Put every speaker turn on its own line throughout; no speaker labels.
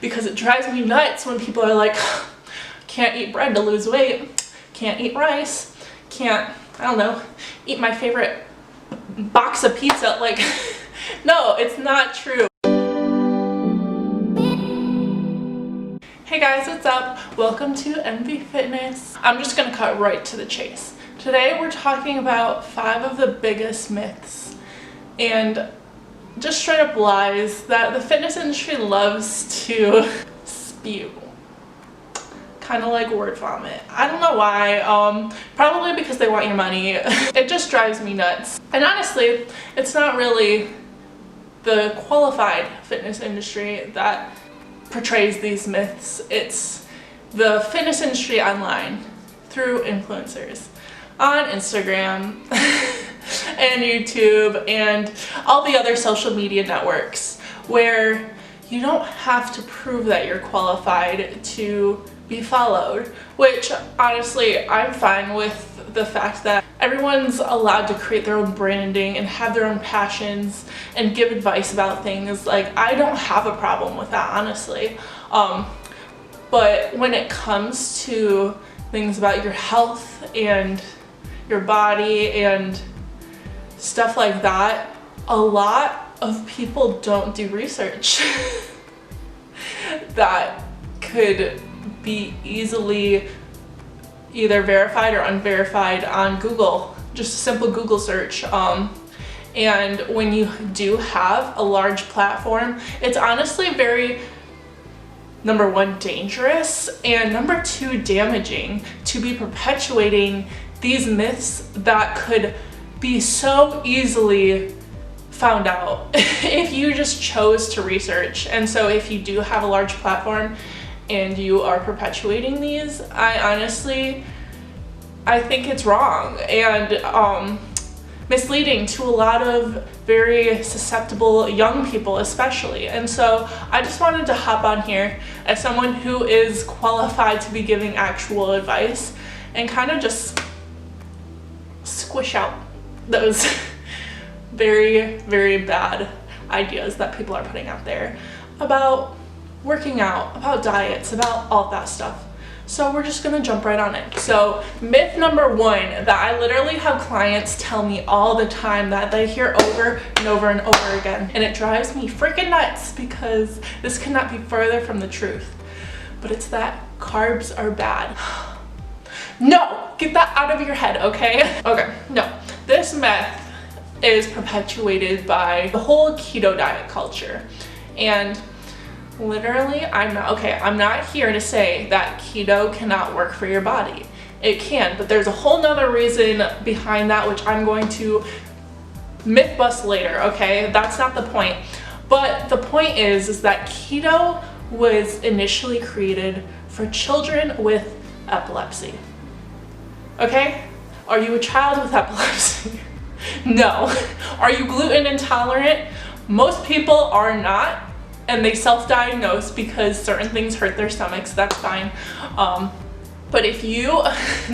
because it drives me nuts when people are like, can't eat bread to lose weight, can't eat rice, can't, I don't know, eat my favorite box of pizza. Like, no, it's not true. Hey guys, what's up? Welcome to MV Fitness. I'm just gonna cut right to the chase. Today we're talking about 5 of the biggest myths and just straight up lies that the fitness industry loves to spew. Kind of like word vomit. I don't know why, probably because they want your money. It just drives me nuts. And honestly, it's not really the qualified fitness industry that portrays these myths. It's the fitness industry online through influencers on Instagram and YouTube and all the other social media networks, where you don't have to prove that you're qualified to be followed, which honestly I'm fine with the fact that everyone's allowed to create their own branding and have their own passions and give advice about things. Like, I don't have a problem with that, honestly. But when it comes to things about your health and your body and stuff like that, a lot of people don't do research that could be easily either verified or unverified on Google, just a simple Google search. And when you do have a large platform, it's honestly very, number 1, dangerous, and number 2, damaging to be perpetuating these myths that could be so easily found out if you just chose to research. And so if you do have a large platform and you are perpetuating these, I think it's wrong and misleading to a lot of very susceptible young people especially. And so I just wanted to hop on here as someone who is qualified to be giving actual advice and kind of just squish out those very, very bad ideas that people are putting out there about working out, about diets, about all that stuff. So we're just gonna jump right on it. So myth number 1 that I literally have clients tell me all the time that they hear over and over and over again, and it drives me freaking nuts because this cannot be further from the truth, but it's that carbs are bad. No, get that out of your head, okay? Okay, no. This myth is perpetuated by the whole keto diet culture. And literally, I'm not here to say that keto cannot work for your body. It can, but there's a whole nother reason behind that, which I'm going to myth bust later, okay? That's not the point. But the point is that keto was initially created for children with epilepsy. Okay? Are you a child with epilepsy? No. Are you gluten intolerant? Most people are not, and they self-diagnose because certain things hurt their stomachs. That's fine. But if you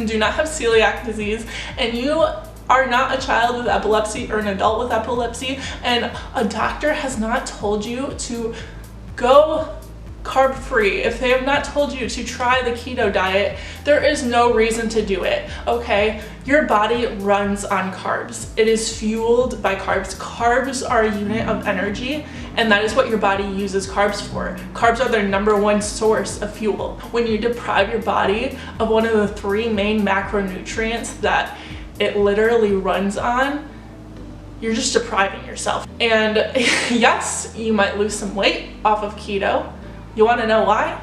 do not have celiac disease and you are not a child with epilepsy or an adult with epilepsy, and a doctor has not told you to go carb-free, if they have not told you to try the keto diet, there is no reason to do it, okay? Your body runs on carbs. It is fueled by carbs. Carbs are a unit of energy, and that is what your body uses carbs for. Carbs are their number 1 source of fuel. When you deprive your body of one of the 3 main macronutrients that it literally runs on, you're just depriving yourself. And yes, you might lose some weight off of keto. You want to know why?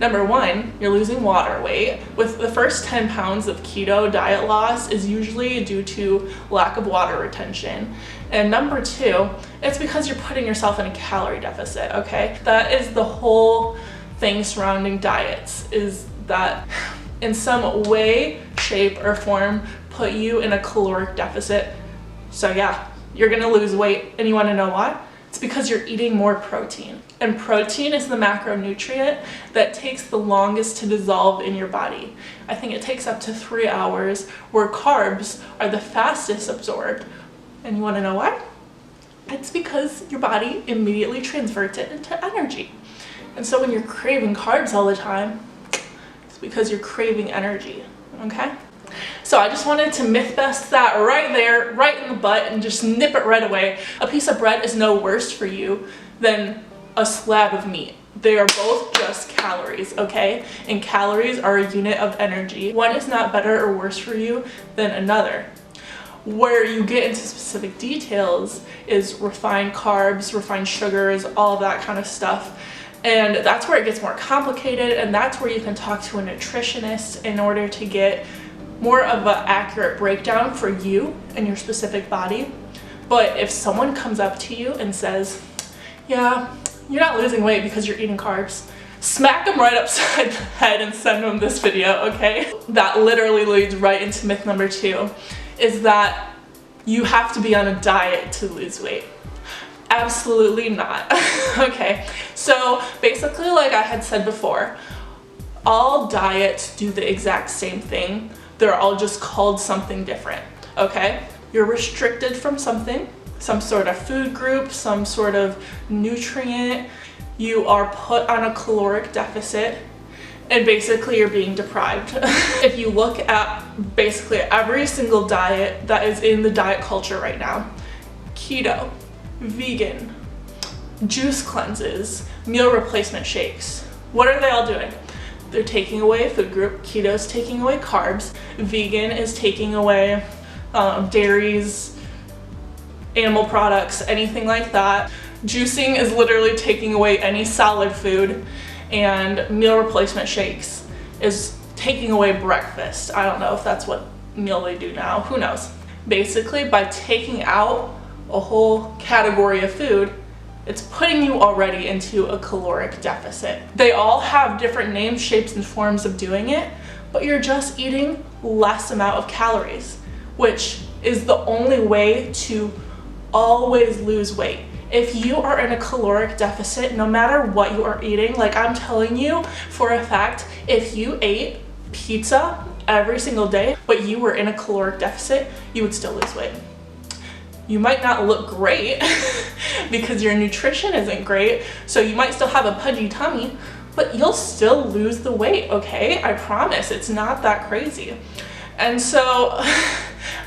Number 1, you're losing water weight. With the first 10 pounds of keto, diet loss is usually due to lack of water retention. And number 2, it's because you're putting yourself in a calorie deficit, okay? That is the whole thing surrounding diets, is that in some way, shape, or form put you in a caloric deficit. So yeah, you're gonna lose weight, and you want to know why? It's because you're eating more protein. And protein is the macronutrient that takes the longest to dissolve in your body. I think it takes up to 3 hours, where carbs are the fastest absorbed. And you want to know why? It's because your body immediately transfers it into energy. And so when you're craving carbs all the time, it's because you're craving energy, okay? So I just wanted to myth bust that right there, right in the butt, and just nip it right away. A piece of bread is no worse for you than a slab of meat. They are both just calories, okay? And calories are a unit of energy. One is not better or worse for you than another. Where you get into specific details is refined carbs, refined sugars, all of that kind of stuff. And that's where it gets more complicated, and that's where you can talk to a nutritionist in order to get more of an accurate breakdown for you and your specific body. But if someone comes up to you and says, yeah, you're not losing weight because you're eating carbs, smack them right upside the head and send them this video, okay? That literally leads right into myth number 2, is that you have to be on a diet to lose weight. Absolutely not. Okay, so basically, like I had said before, all diets do the exact same thing. They're all just called something different, okay? You're restricted from something, some sort of food group, some sort of nutrient. You are put on a caloric deficit, and basically you're being deprived. If you look at basically every single diet that is in the diet culture right now, keto, vegan, juice cleanses, meal replacement shakes, what are they all doing? They're taking away a food group. Keto's taking away carbs. Vegan is taking away dairies, animal products, anything like that. Juicing is literally taking away any solid food. And meal replacement shakes is taking away breakfast. I don't know if that's what meal they do now. Who knows? Basically, by taking out a whole category of food, it's putting you already into a caloric deficit. They all have different names, shapes, and forms of doing it, but you're just eating less amount of calories, which is the only way to always lose weight. If you are in a caloric deficit, no matter what you are eating, like I'm telling you for a fact, if you ate pizza every single day, but you were in a caloric deficit, you would still lose weight. You might not look great because your nutrition isn't great, so you might still have a pudgy tummy, but you'll still lose the weight, okay? I promise, it's not that crazy. And so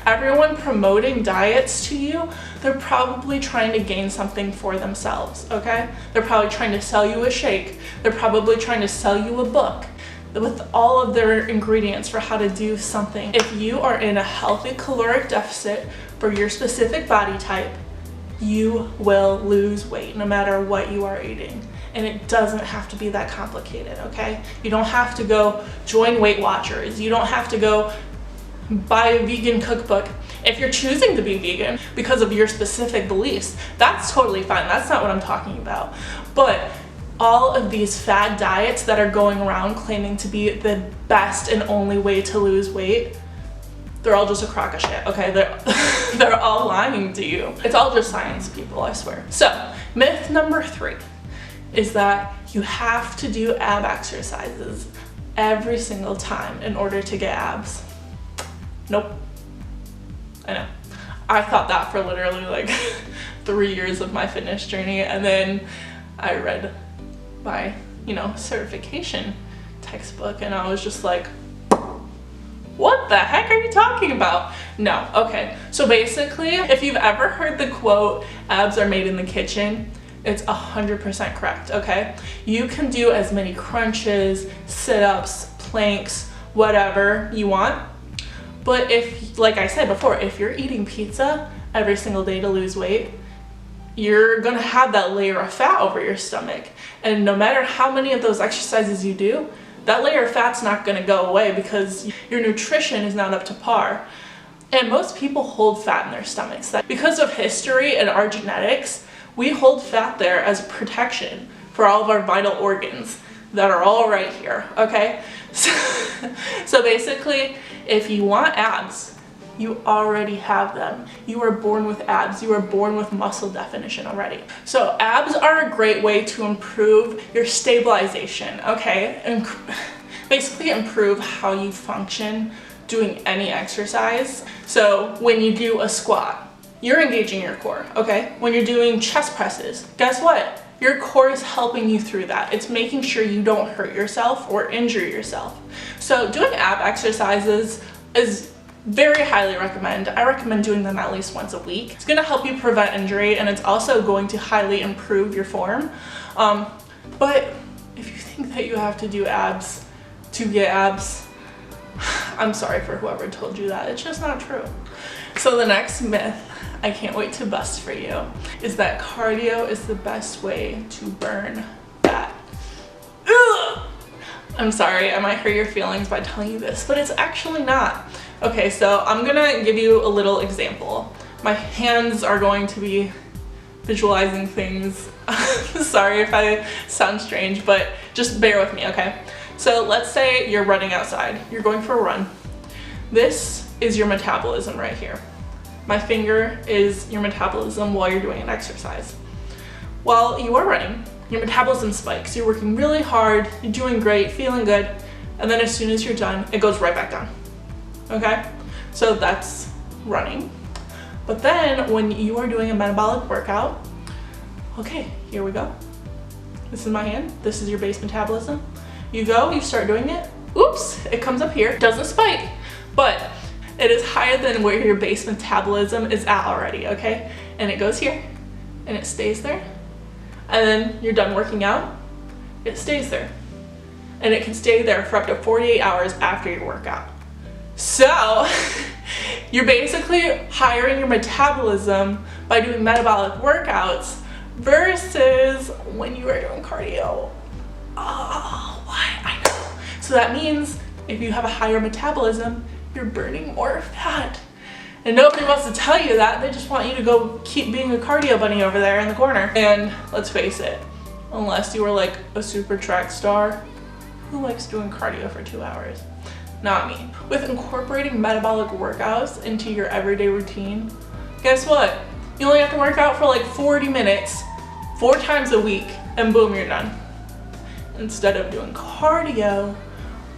everyone promoting diets to you, they're probably trying to gain something for themselves, okay? They're probably trying to sell you a shake. They're probably trying to sell you a book with all of their ingredients for how to do something. If you are in a healthy caloric deficit for your specific body type, you will lose weight no matter what you are eating. And it doesn't have to be that complicated, okay? You don't have to go join Weight Watchers. You don't have to go buy a vegan cookbook. If you're choosing to be vegan because of your specific beliefs, that's totally fine. That's not what I'm talking about. But all of these fad diets that are going around claiming to be the best and only way to lose weight, they're all just a crock of shit, okay? They're all lying to you. It's all just science, people, I swear. So, myth number 3 is that you have to do ab exercises every single time in order to get abs. Nope. I know. I thought that for literally like 3 years of my fitness journey, and then I read my, certification textbook, and I was just like, what the heck are you talking about? No, okay. So basically, if you've ever heard the quote, abs are made in the kitchen, it's 100% correct, okay? You can do as many crunches, sit-ups, planks, whatever you want. But if, like I said before, if you're eating pizza every single day to lose weight, you're gonna have that layer of fat over your stomach. And no matter how many of those exercises you do, that layer of fat's not gonna go away because your nutrition is not up to par. And most people hold fat in their stomachs. Because of history and our genetics, we hold fat there as protection for all of our vital organs that are all right here, okay? So basically, if you want abs, you already have them. You are born with abs. You are born with muscle definition already. So abs are a great way to improve your stabilization, okay? And basically improve how you function doing any exercise. So when you do a squat, you're engaging your core, okay? When you're doing chest presses, guess what? Your core is helping you through that. It's making sure you don't hurt yourself or injure yourself. So doing ab exercises is very highly recommend. I recommend doing them at least once a week. It's gonna help you prevent injury, and it's also going to highly improve your form. But if you think that you have to do abs to get abs, I'm sorry for whoever told you that. It's just not true. So the next myth I can't wait to bust for you is that cardio is the best way to burn fat. Ugh! I'm sorry, I might hurt your feelings by telling you this, but it's actually not. Okay, so I'm gonna give you a little example. My hands are going to be visualizing things. Sorry if I sound strange, but just bear with me, okay? So let's say you're running outside. You're going for a run. This is your metabolism right here. My finger is your metabolism while you're doing an exercise. While you are running, your metabolism spikes. You're working really hard, you're doing great, feeling good, and then as soon as you're done, it goes right back down. Okay? So that's running. But then when you are doing a metabolic workout, okay, here we go. This is my hand, this is your base metabolism. You go, you start doing it, oops, it comes up here, doesn't spike, but it is higher than where your base metabolism is at already, okay? And it goes here, and it stays there, and then you're done working out, it stays there. And it can stay there for up to 48 hours after your workout. So, you're basically hiring your metabolism by doing metabolic workouts versus when you are doing cardio. Oh, why? I know. So that means if you have a higher metabolism, you're burning more fat. And nobody wants to tell you that. They just want you to go keep being a cardio bunny over there in the corner. And let's face it, unless you were like a super track star, who likes doing cardio for 2 hours? Not me. With incorporating metabolic workouts into your everyday routine, guess what? You only have to work out for like 40 minutes, 4 times a week, and boom, you're done. Instead of doing cardio,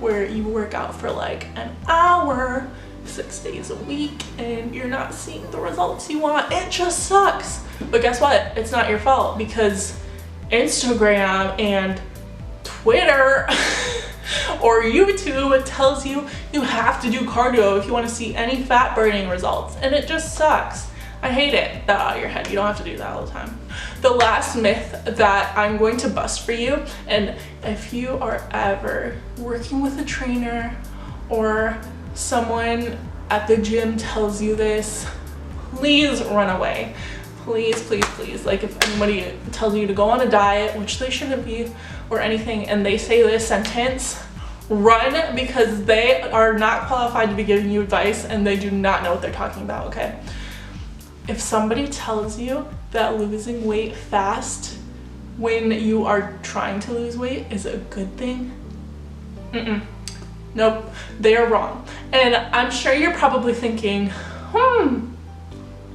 where you work out for like an hour, 6 days a week, and you're not seeing the results you want. It just sucks. But guess what? It's not your fault, because Instagram and Twitter or YouTube tells you you have to do cardio if you want to see any fat burning results, and it just sucks. I hate it. That out of your head. You don't have to do that all the time. The last myth that I'm going to bust for you, and if you are ever working with a trainer or someone at the gym tells you this, please run away. Please, please, please. Like if anybody tells you to go on a diet, which they shouldn't be, or anything, and they say this sentence, run, because they are not qualified to be giving you advice and they do not know what they're talking about, okay? If somebody tells you that losing weight fast when you are trying to lose weight is a good thing, nope, they are wrong. And I'm sure you're probably thinking,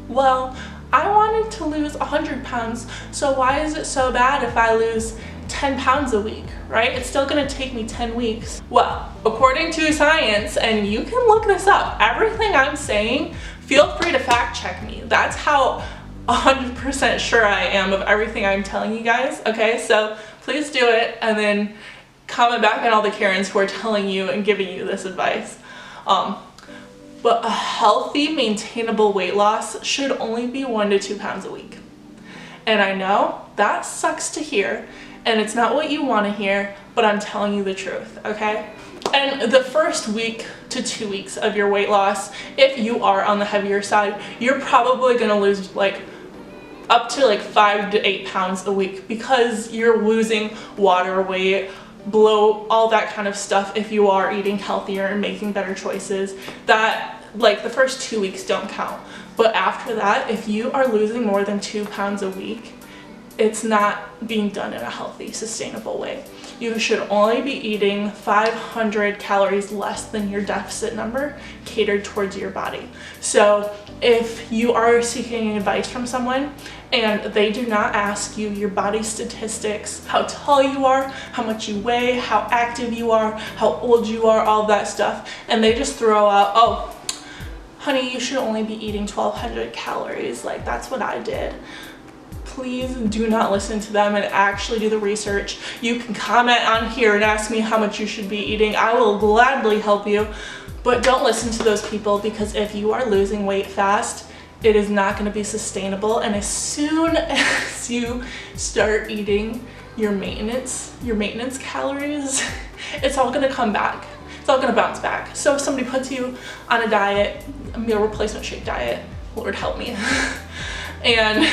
well, I wanted to lose 100 pounds, so why is it so bad if I lose 10 pounds a week, right? It's still gonna take me 10 weeks. Well, according to science, and you can look this up, everything I'm saying, feel free to fact check me. That's how 100% sure I am of everything I'm telling you guys, okay? So please do it, and then comment back on all the Karens who are telling you and giving you this advice. But a healthy, maintainable weight loss should only be 1 to 2 pounds a week. And I know that sucks to hear, and it's not what you want to hear, but I'm telling you the truth, okay? And the first week to 2 weeks of your weight loss, if you are on the heavier side, you're probably gonna lose like up to like 5 to 8 pounds a week, because you're losing water weight, bloat, all that kind of stuff if you are eating healthier and making better choices. That, like, the first 2 weeks don't count. But after that, if you are losing more than 2 pounds a week, it's not being done in a healthy, sustainable way. You should only be eating 500 calories less than your deficit number catered towards your body. So if you are seeking advice from someone and they do not ask you your body statistics, how tall you are, how much you weigh, how active you are, how old you are, all that stuff, and they just throw out, oh, honey, you should only be eating 1,200 calories, like that's what I did. please do not listen to them and actually do the research. You can comment on here and ask me how much you should be eating. I will gladly help you, but don't listen to those people, because if you are losing weight fast, it is not going to be sustainable. And as soon as you start eating your maintenance calories, it's all going to come back. It's all going to bounce back. So if somebody puts you on a diet, a meal replacement shake diet, Lord help me, and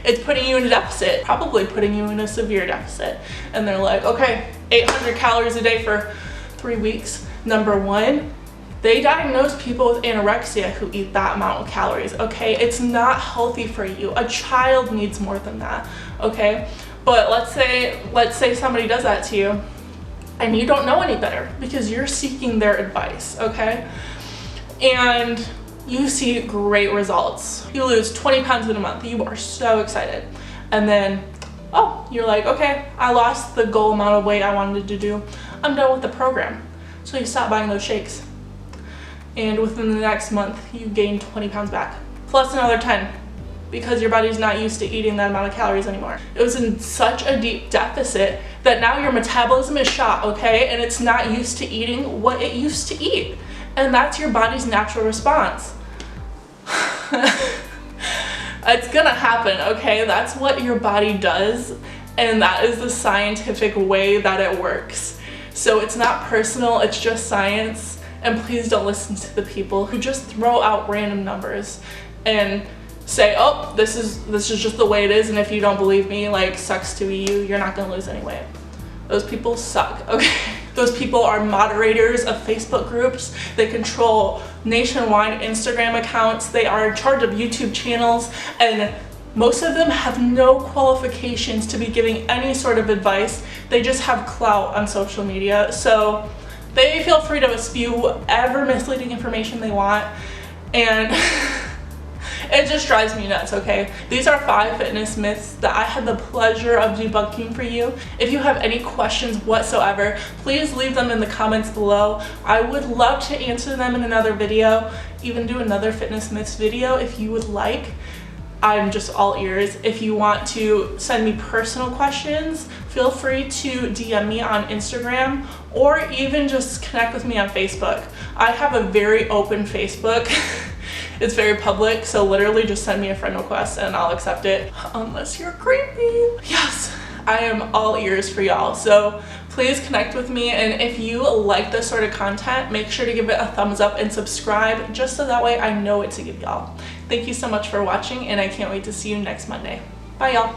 it's putting you in a deficit, probably putting you in a severe deficit, and they're like, okay, 800 calories a day for 3 weeks. Number one, they diagnose people with anorexia who eat that amount of calories, okay? It's not healthy for you. A child needs more than that, okay? But let's say somebody does that to you and you don't know any better because you're seeking their advice, okay? And you see great results. You lose 20 pounds in a month. You are so excited. And then, oh, you're like, okay, I lost the goal amount of weight I wanted to do. I'm done with the program. So you stop buying those shakes. And within the next month, you gain 20 pounds back, plus another 10, because your body's not used to eating that amount of calories anymore. It was in such a deep deficit that now your metabolism is shot, okay? And it's not used to eating what it used to eat. And that's your body's natural response. It's gonna happen, okay? That's what your body does, and that is the scientific way that it works. So it's not personal, it's just science. And please don't listen to the people who just throw out random numbers and say, oh, this is just the way it is, and if you don't believe me, like, sucks to be you, you're not gonna lose any weight. Those people suck, okay? Those people are moderators of Facebook groups. They control nationwide Instagram accounts. They are in charge of YouTube channels, and most of them have no qualifications to be giving any sort of advice. They just have clout on social media. So they feel free to spew whatever misleading information they want, and it just drives me nuts, okay? These are 5 fitness myths that I had the pleasure of debunking for you. If you have any questions whatsoever, please leave them in the comments below. I would love to answer them in another video, even do another fitness myths video if you would like. I'm just all ears. If you want to send me personal questions, feel free to DM me on Instagram, or even just connect with me on Facebook. I have a very open Facebook. It's very public, so literally just send me a friend request and I'll accept it, unless you're creepy. Yes, I am all ears for y'all. So please connect with me, and if you like this sort of content, make sure to give it a thumbs up and subscribe, just so that way I know what to give y'all. Thank you so much for watching, and I can't wait to see you next Monday. Bye, y'all.